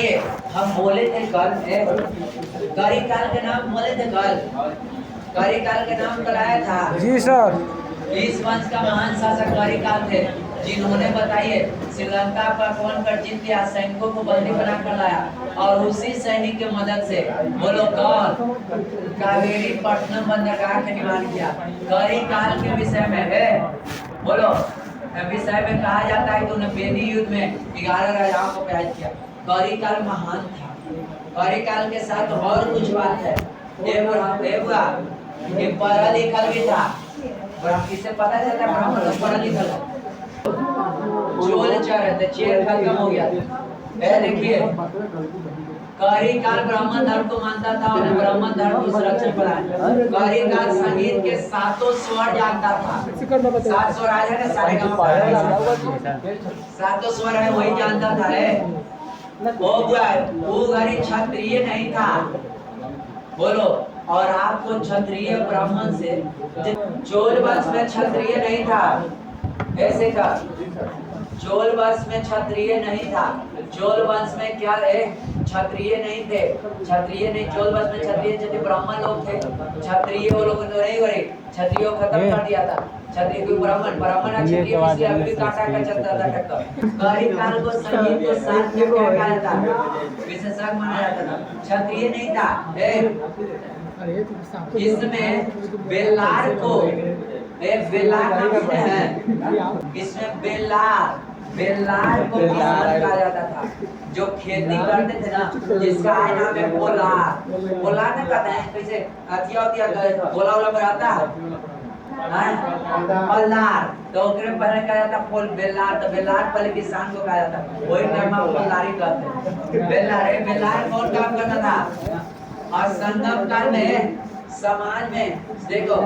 बताइए, हम बोले थे कल करिकाल के नाम बोले थे कल, करिकाल के नाम कराया था। जी सर। इस वंश का महान शासक करिकाल थे, जिन्होंने बताइए श्रीलंका पर आक्रमण जीत के सैनिकों को बंदी बना कर लाया, और उसी सैनिक की मदद से बोलो कौन कावेरी पट्टनम बंदरगाह का निर्माण किया। करिकाल के विषय में है, बोलो विषय में कहा जाता है कि उन्हें बेदी युद्ध में 11 राजाओं को पराजित किया। करिकाल महान था। करिकाल के साथ और कुछ बात है, ये पढ़ा लिखा भी था, इससे पता चलता है ब्राह्मण लोग पढ़ा लिखा है। चोल चर चेर खत्म हो गया। देखिए करिकाल ब्राह्मण धर्म को मानता था और ब्राह्मण धर्म को सुरक्षित प्रदान। करिकाल संगीत के सातों स्वर जानता था। 7 स्वर आ जाए ना, सातों स्वर है वही जानता था वो गरीब क्षत्रिय नहीं था, बोलो। और आपको क्षत्रिय ब्राह्मण से, चोल वंश में क्षत्रिय नहीं था, ऐसे का चोल वंश में क्षत्रिय नहीं था। चोल वंश में क्या है, क्षत्रिय नहीं थे, क्षत्रिय नहीं। चोल वंश में क्षत्रिय थे, ब्राह्मण लोग थे। क्षत्रिय वो लोग तो नहीं हुए, क्षत्रियो खत्म कर दिया था। क्षत्रिय को ब्राह्मण क्षत्रिय इसलिए अभी काटा का चलता था टक्कर। करिकाल को संगीत को साथ में कहा जाता था, विशेषज्ञ माना जाता था, क्षत्रिय नहीं था। इसमें बेलार को बेलार है, इसमें बेलार को किसान कहा जाता था, जो खेती करते थे ना, जिसका नाम है पोलार ना कहते हैं, कैसे अतिया गोला वाला बनाता है पल्लार, तो ओकरे पहले कहा जाता पोल बेलार। तो बेलार पहले किसान को कहा जाता, वही नाम पोलारी कहते हैं। बेलार कौन काम करता था। और संगम काल में समाज में देखो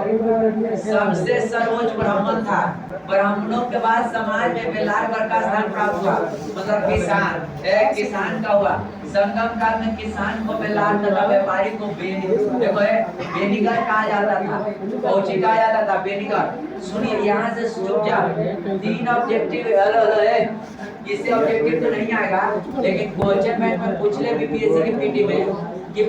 सबसे सर्वोच्च ब्राह्मण था, ब्राह्मणों के बाद समाज में बेलार वर्ग का स्थान प्राप्त हुआ, मतलब किसान का हुआ। संगम काल में किसान को बेलार तथा व्यापारी को बेनीगर कहा जाता था, कौची कहा जाता था, बेनीगर। सुनिए यहाँ से चुप जाओ, 3 ऑब्जेक्टिव है, इससे ऑब्जेक्टिव तो नहीं आएगा, लेकिन क्वेश्चन बैंक में पूछ ले बीपीएससी की पीटी में कि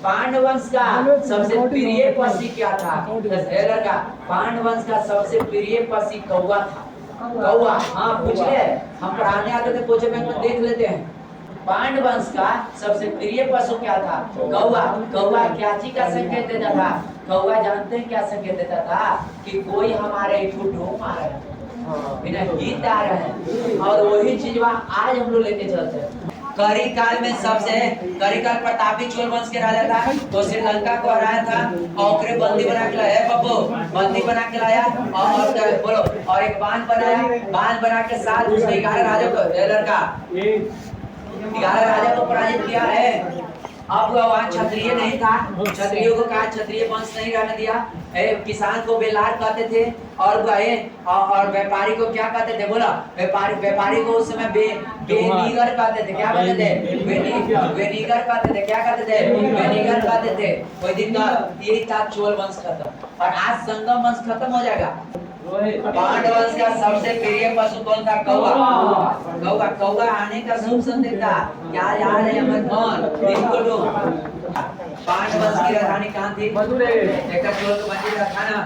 पांडवंश का सबसे प्रिय पक्षी क्या था। पांडवंश का सबसे प्रिय पक्षी कौवा था। कौवा, हाँ पूछ ले, हम पढ़ाने आते थे, क्वेश्चन बैंक में देख लेते हैं। पांडवंश का सबसे प्रिय पशु क्या था, कौवा। कौवा क्या चीज का संकेत देता था, कौवा जानते हैं क्या संकेत देता था, कि कोई हमारे ढूंढ आ रहा है, बिना गीत आ रहे हैं, और वही चीज आज हम लोग लेके चलते हैं। करिकाल में सबसे करिकाल प्रतापी चोल वंश के राजा था, तो श्रीलंका को हराया था, और बंदी बना के लाया बब्बू, बंदी बना के लाया, और बोलो, और एक बांध बनाया, बांध बना के साथ उसने 11 राजा को 11 राजा को पराजित किया है। अब वहाँ क्षत्रिय नहीं था, क्षत्रियों को कहा क्षत्रिय वंश नहीं रहने दिया। किसान को बेलार कहते थे, और व्यापारी को क्या कहते थे, बोला व्यापारी को उस समय बेनीगर कहते थे। क्या कहते थे, बेनीगर कहते थे। क्या कहते थे, बेनीगर कहते थे। कोई दिन का यही था चोल वंश खत्म, और आज संगम वंश खत्म हो जाएगा। पांडवंश का सबसे प्रिय पशु कौन था, कौवा। कौवा कौवा आने का शुभ संकेत था। क्या याद है हमें कौन, पांडवंश की राजधानी कहाँ थी, था ना,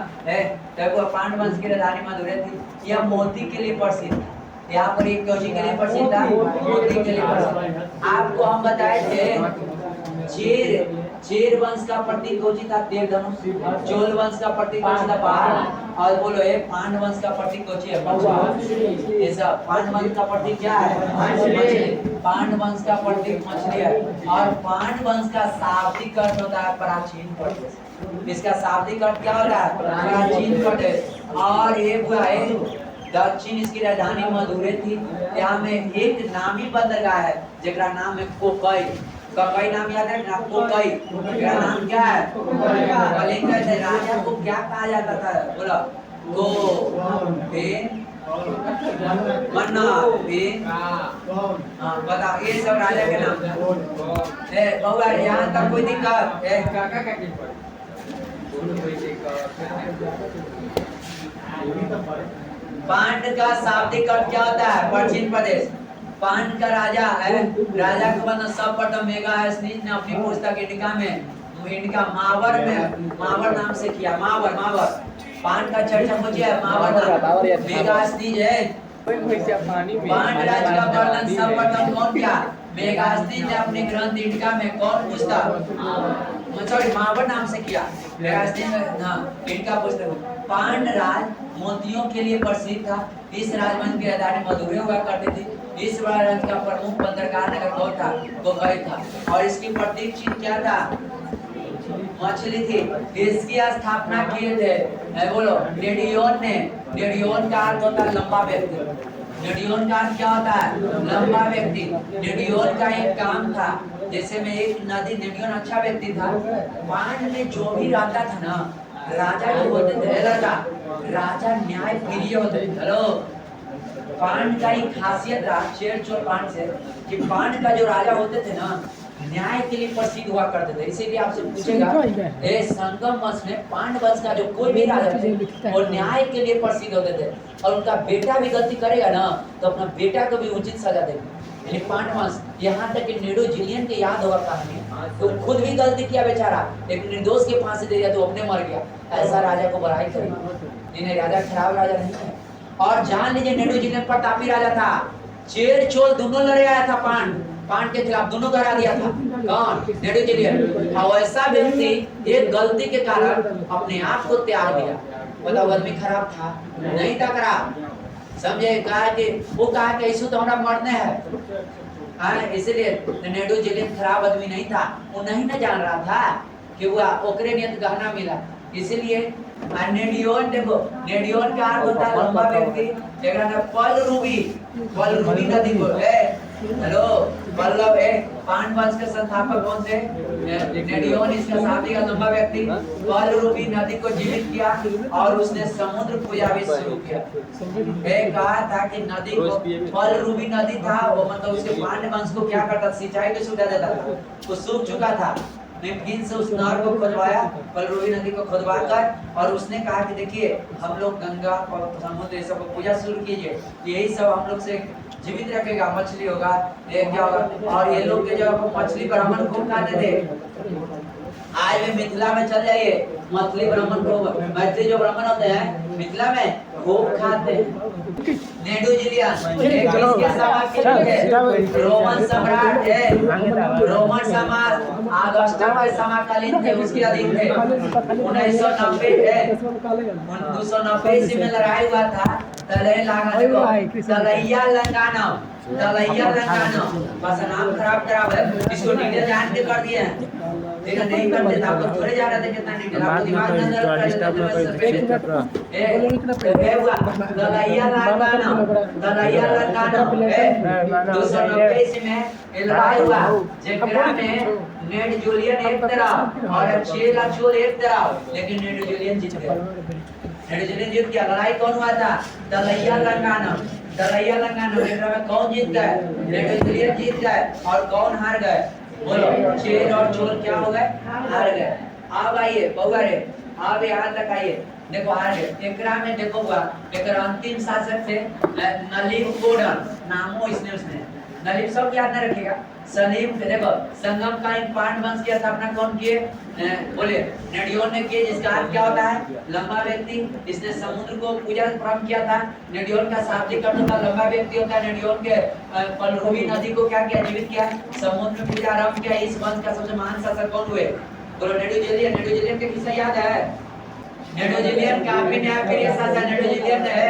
देखो पांडवंश की राजधानी मदुरै थी। यह मोती के लिए प्रसिद्ध, यहाँ पर एक कोची के लिए प्रसिद्ध था, मोती के लिए प्रसिद्ध। आपको हम बताए थे चेर वंश का प्रतीक कोची था, तीर धनुष। चोल वंश का प्रतीक कोची था, बाण। और बोलो पांडव वंश का प्रतीक कोची है, पांडव वंश का प्रतीक क्या है, पांडव वंश का प्रतीक मछली है। और पांडव वंश का शाब्दिक अर्थ होता है प्राचीन प्रदेश। इसका शाब्दिक अर्थ क्या होता है, प्राचीन प्रदेश। और दक्षिण इसकी राजधानी मदुरै थी। यहाँ में एक नामी बंदरगाह है, जिसका नाम है कोकई। कई नाम याद है ना, कोकई का नाम क्या है, कलिंग। राजा को क्या कहा जाता था, बोला मन्ना बताओ, ये सब राजा के नाम है। यहाँ तक कोई दिक्कत पांड का शाब्दिक अर्थ क्या होता है, प्राचीन प्रदेश। पांड का राजा है, राजा के बाद सर्वप्रथम मेगास्थनीज ने अपनी पुस्तक इंडिका मावर में मावर नाम से किया। मावर पांड का चर्चा मुझे मावर नाम मेगास्थनीज है। पांड राज का वर्णन सर्वप्रथम कौन किया? मेगास्थनीज ने अपने ग्रंथ इंडिका में कौन पुस्तक सॉरी मावर नाम से किया। मेगास्थनीज ना इंडिका पुस्तक। पांड राज मोतियों के लिए प्रसिद्ध था। इस राजवंश की राजधानी मदुरै हुआ करती थी। इस राजवंश का प्रमुख बंदरगाह नगर कौन था? कोकाई था। और इसकी प्रतीक चिन्ह क्या था? मछली थी। इसकी स्थापना किए थे बोलो नेडियोन ने। नेडियोन का अर्थ होता है लंबा व्यक्ति। नेडियोन का अर्थ क्या होता है? लंबा व्यक्ति। नेडियोन का एक काम था, जैसे में एक नदी नेडियोन अच्छा व्यक्ति था। पांड में जो भी रहता था ना, राजा जो होते थे राजा न्याय प्रिय होते थे। हेलो, पांड का एक खासियत था शेरचोर पांड से कि पांड का जो राजा होते थे ना, न्याय के लिए प्रसिद्ध हुआ करते थे। इसीलिए आपसे पूछेगा संगम वंश में पांड वंश का जो कोई भी राजा थे वो न्याय के लिए प्रसिद्ध होते थे। और उनका बेटा भी गलती करेगा ना तो अपना बेटा को भी उचित सजा देंगे। यानी पांड वंश, यहाँ तक कि नेडो जिलियन के याद होगा कहानी, तो खुद भी गलती किया बेचारा, एक निर्दोष के फांसी दे दिया तो अपने मर गया। ऐसा राजा को बड़ाई करेगी। इन्हें राजा खराब राजा नहीं है। और जान लीजिए नेडो जिलियन प्रतापी राजा था। चेर चोल दोनों लड़े आया था पांड के खिलाफ, दोनों करा दिया था। कौन? नेडो जिलियन। और ऐसा व्यक्ति एक गलती के कारण अपने आप को त्याग दिया। बताओ, आदमी खराब था? नहीं था खराब, समझे? कहा कि वो कहा कि ऐसे तो हमारा मरने है, इसलिए नेडो जिलियन खराब आदमी नहीं था। वो नहीं ना जान रहा था कि वो ओकरे नियत गहना मिला। इसलिए नेडियोन, देखो नेडियोन का अर्थ होता है लंबा व्यक्ति। पल रूबी नदी को हेलो पल्लव है। पांड वंश के संस्थापक कौन थे? नेडियोन। इसका शादी का लंबा व्यक्ति पल रूबी नदी को जीवित किया और उसने समुद्र पूजा भी शुरू किया। कहा था कि नदी को पल रूबी नदी था वो, मतलब उसके पांड वंश को क्या करता? सिंचाई की सुविधा देता था। वो सूख चुका था, फिर से उस नहर को खुदवाया, पलरूबी नदी को खुदवा कर, और उसने कहा कि देखिए हम लोग गंगा और समुद्र ये सब को पूजा शुरू कीजिए, यही सब हम लोग से जीवित रखेगा। मछली होगा, ये क्या होगा। और ये लोग के जब मछली ब्राह्मण खूब खाते थे। आज भी मिथिला में चल जाइए, मछली ब्राह्मण को, मैथिली जो ब्राह्मण होते हैं मिथिला में खूब खाते हैं। नेडो जिलियन रोमन सम्राट है। रोमन समाज अगस्टस के समकालीन थे, उसके अधीन थे। 1990 है, 1990 ईस्वी में लड़ाई हुआ था। तलैया लंगाना बस नाम खराब है। इसको डिटेल जान के कर दिए हैं, लेकिन नहीं करते थे। आपको थोड़े जाना था कितना डिटेल, आपको दिमाग में अंदर कर देते थे। हुआ तलैया लंगाना 290 ईस्वी में लड़ाई हुआ, जेकरा में नेड जूलियन एक तरफ और चेला चोल एक तरफ, लेकिन नेड जूलियन जीत गया। नेड जूलियन जीत गया। लड़ाई कौन हुआ था? तलैया लंगाना में कौन जीत गए? नेड जूलियन जीत गए। और कौन हार गए? बोलो, चेल और चोल क्या हो गए? हार गए। अब आइए बउआ रे, अब यहाँ तक आइए। देखो हार गए। एकरा में देखो एक अंतिम शासक थे नलीब कोडन, नामो इसने उसने नलीब सब याद न रखिएगा। सलीम थे। देखो संगम का एक पांड वंश की स्थापना कौन किए? बोले नेडियोन ने किए, जिसका अर्थ क्या होता है? लंबा व्यक्ति। इसने समुद्र को पूजा प्रारंभ किया था। नेडियोन का शाब्दिक अर्थ होता है लंबा व्यक्ति होता है। नेडियोन के पलरूबी नदी को क्या किया? जीवित किया। समुद्र में पूजा आरंभ किया। इस वंश का सबसे महान शासक कौन हुए? बोलो नेडो जिलियन। नेडो जिलियन के किस्सा याद है? नेडो जिलियन काफी न्यायप्रिय शासक नेडो जिलियन है।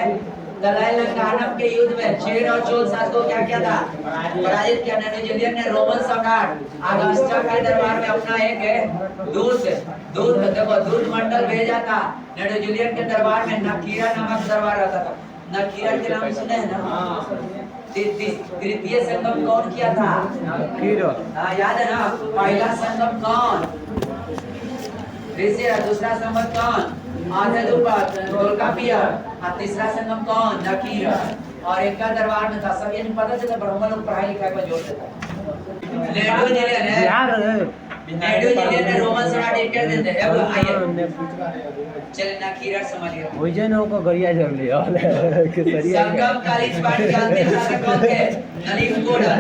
तलाई लंगानम के युद्ध में चेर और चोल शासकों को क्या किया था? पराजित किया। नेडो जिलियन ने रोमन सम्राट अगस्टस के दरबार में अपना एक दूध मंडल भेजा था। नेडो जिलियन के दरबार में नकीरा नामक दरबार रहता था। नकीरा के नाम सुने हैं ना? तृतीय संगम कौन किया था? याद है ना? पहला संगम कौन? दूसरा संगम कौन? तीसरा संगम कौन? नकीर। और एक का दरबार में था। सब ये नहीं पता चला, ब्राह्मण लोग पढ़ाई लिखाई पर जोर देता है। नेडो जिलियन है। नेडू जिले ने रोमन सम्राट क्या देते हैं अब आइए चले ना खीरा संभालिए हो जाए ना को गरिया जर लिया संगम कालीन पाठ के अंतिम शासक कौन थे नलिन गोड़ा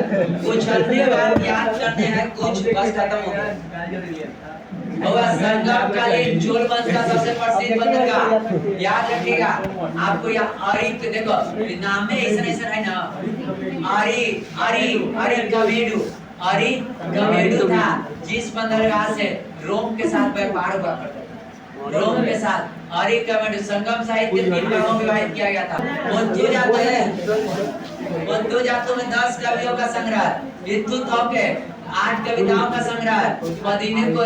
कुछ अन्य बात याद करने हैं कुछ बस खत्म हो गया और संगम कालीन चोल वंश का सबसे प्रसिद्ध बंदरगाह याद रखिएगा आपको यहाँ आरी के देखो नाम में ऐसा है ना आरी आरी आरी गमेडू था जिस बंदरगाह से रोम के साथ व्यापार हुआ करता था रोम के साथ आरी गमेडू संगम साहित्य 3 भागों में विभाजित किया गया था बंधु जातों में 10 कवियों का संग्रह इतु थोके 8 कविताओं का संग्रह मदीने को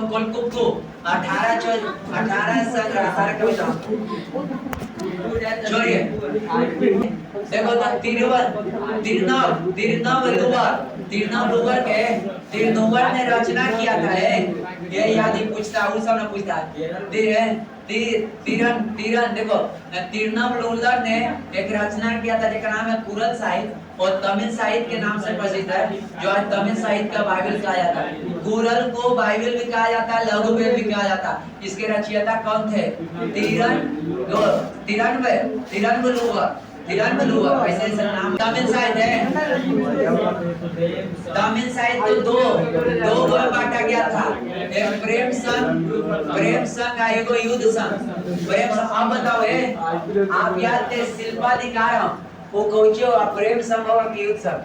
कोलकुप्पू 18 संग्रह 18 कविताओं छोड़िए देखो तो तिरुनावलुवर ने रचना किया था ये याद ही पूछता उस सब ने पूछता देखो तिरुनावलुवर ने एक रचना किया था जिसका नाम है कुरल साहित्य और तमिल साहित्य के नाम से प्रसिद्ध है जो आज तमिल साहित्य का बाइबल कहा जाता है कुरल को बाइबल भी कहा जाता है लघु वेद भी कहा जाता है इसके रचयिता कौन थे तिरुनावलुवर ऐसे नाम तमिल साहित्य है तमिल साहित्य तो दो में बांटा गया था एक प्रेम संग एक युद्ध संग प्रेम संग आप बताओ आप याद थे शिल्पाधिकार वो कौचो प्रेम संग होगा कि युद्ध संग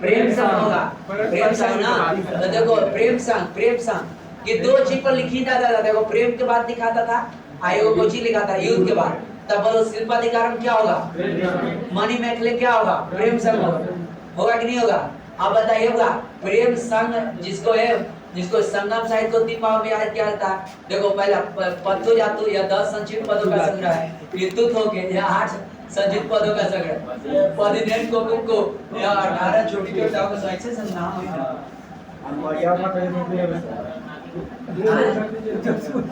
प्रेम संग होगा प्रेम संग ना तो देखो प्रेम संग ये दो चीज पर लिखी जाता था देखो प्रेम के बाद दिखाता था आयोग कोची लिखा था युद्ध के बाद तब बोलो शिल्पाधिकारम क्या होगा मणि मैखले क्या होगा प्रेम संग होगा कि नहीं होगा आप बताइए होगा प्रेम संग जिसको संगम साहित्य को 3 भागों में याद किया जाता देखो पहला पत्तु जातु या 10 संक्षिप्त पदों का संग्रह है इतुत होके या 8 संक्षिप्त पदों का संग्रह पदिनेट को या 18 छोटी कविताओं का ऐसे नाम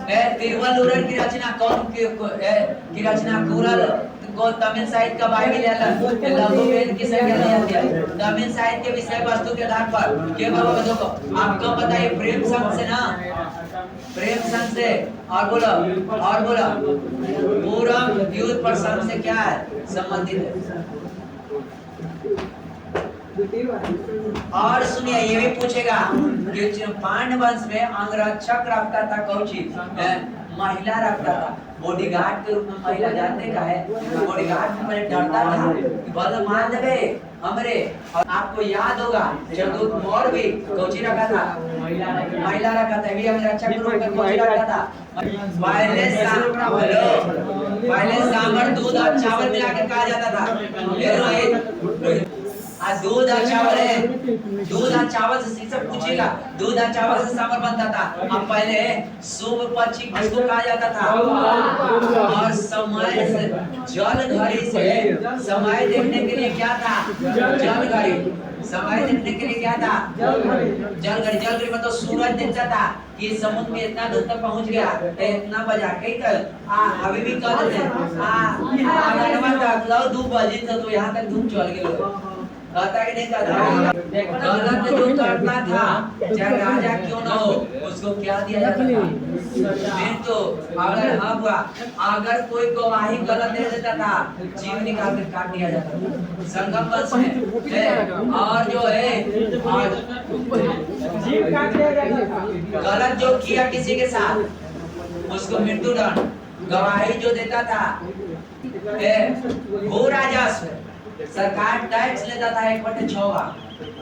है तिरुवल्लुवर की रचना कौन की रचना कुरल को तमिल साहित्य का बाइबल या लघु वेद की संज्ञा लिया गया तमिल साहित्य के विषय वस्तु के आधार पर ये बाबा देखो आपको बताइए प्रेम संग से ना प्रेम संग से और बोलो पूरा युद्ध प्रसंग से क्या है संबंधित है और सुनिए ये भी पूछेगा कि पांडव वंश में अंगरक्षक रखता था कौची महिला रखता था बॉडीगार्ड के रूप में महिला जानते का है बॉडीगार्ड में पहले डरता था कि बल मार देबे हमरे और आपको याद होगा चंद्रगुप्त मौर्य भी कौची रखा था महिला रखा था भी अंगरक्षक के रूप में कौची रखा था पहले सांभर दूध और चावल मिला के कहा जाता था दूध और चावल है दूध और चावल से शिक्षक पूछेगा दूध और चावल से सांभर बनता था अब पहले शुभ पक्षी किसको कहा जाता था और समय से जल घड़ी से समय देखने के लिए क्या था जल घड़ी समय देखने के लिए क्या था जल घड़ी मतलब सूरज देखता था कि समुद्र में इतना दूर तक पहुंच गया इतना बजा के अभी भी कह देते हैं 2 बजे तो यहाँ तक धूप चल गई कहता कि नहीं कहता गलत जो करता था चाहे राजा क्यों ना हो उसको क्या दिया जाता था फिर तो अगर कोई गवाही गलत दे देता था जीव निकाल कर काट दिया जाता था संगम वंश में और जो है गलत जो किया किसी के साथ उसको मृत्युदंड गवाही जो देता था वो राजस्व सरकार टैक्स लेता था 1/6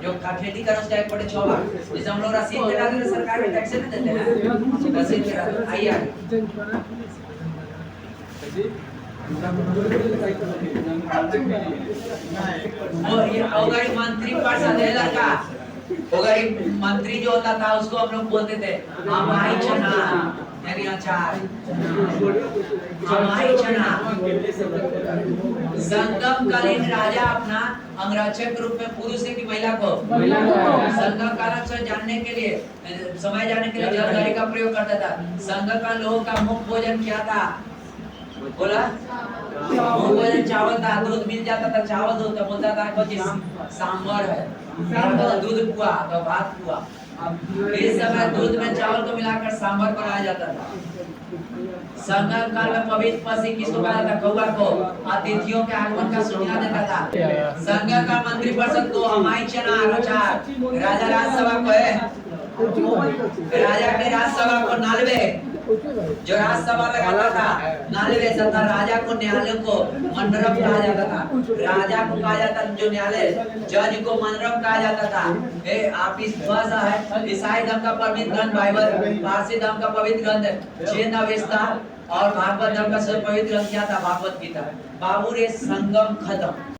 जो खेती कर उसका 1/6 जैसे हम लोग रसीद लगा के सरकार में टैक्स नहीं देते हैं रसीद लगा आइए और ये अगर मंत्री परिषद है लड़का अगर मंत्री जो होता था उसको हम लोग बोलते थे हमारी चना यानी अचार हमारी चना संगम कालीन राजा अपना अंगरक्षक के रूप में पुरुष की महिला को संगम काल से जानने के लिए समय जाने के लिए जलगाड़ी का प्रयोग करता था संगम का लोगों का मुख्य भोजन क्या था बोला भोजन चावल था, दूध मिल जाता था, चावल दूध, तो बोलता था कि सांभर है, मेरा दूध पुआ तो भात पुआ। इस समय दूध में चावल को मिलाकर सांभर बनाया जाता था। संगम काल में पवित्र पसी किसको कहा जाता? कौवा को अतिथियों के आगमन का सूचना देता था। संगम का मंत्रिपरिषद को हमाई चना आचार राजा राज्यसभा को है, राजा के राज्यसभा को नालवे, जो राज्यसभा लगाता था नालवे तथा राजा को न्यायालय को मंडरम कहा जाता था। राजा को कहा जाता जो न्यायालय, जज को मंडरम कहा जाता था। आप इस भाषा है ईसाई धर्म का पवित्र ग्रंथ बाइबल, पारसी धर्म का पवित्र ग्रंथ जैन अवेस्ता और भागवत धर्म का सबसे पवित्र ग्रंथ क्या था? भागवत गीता। बाबू रे संगम खत्म।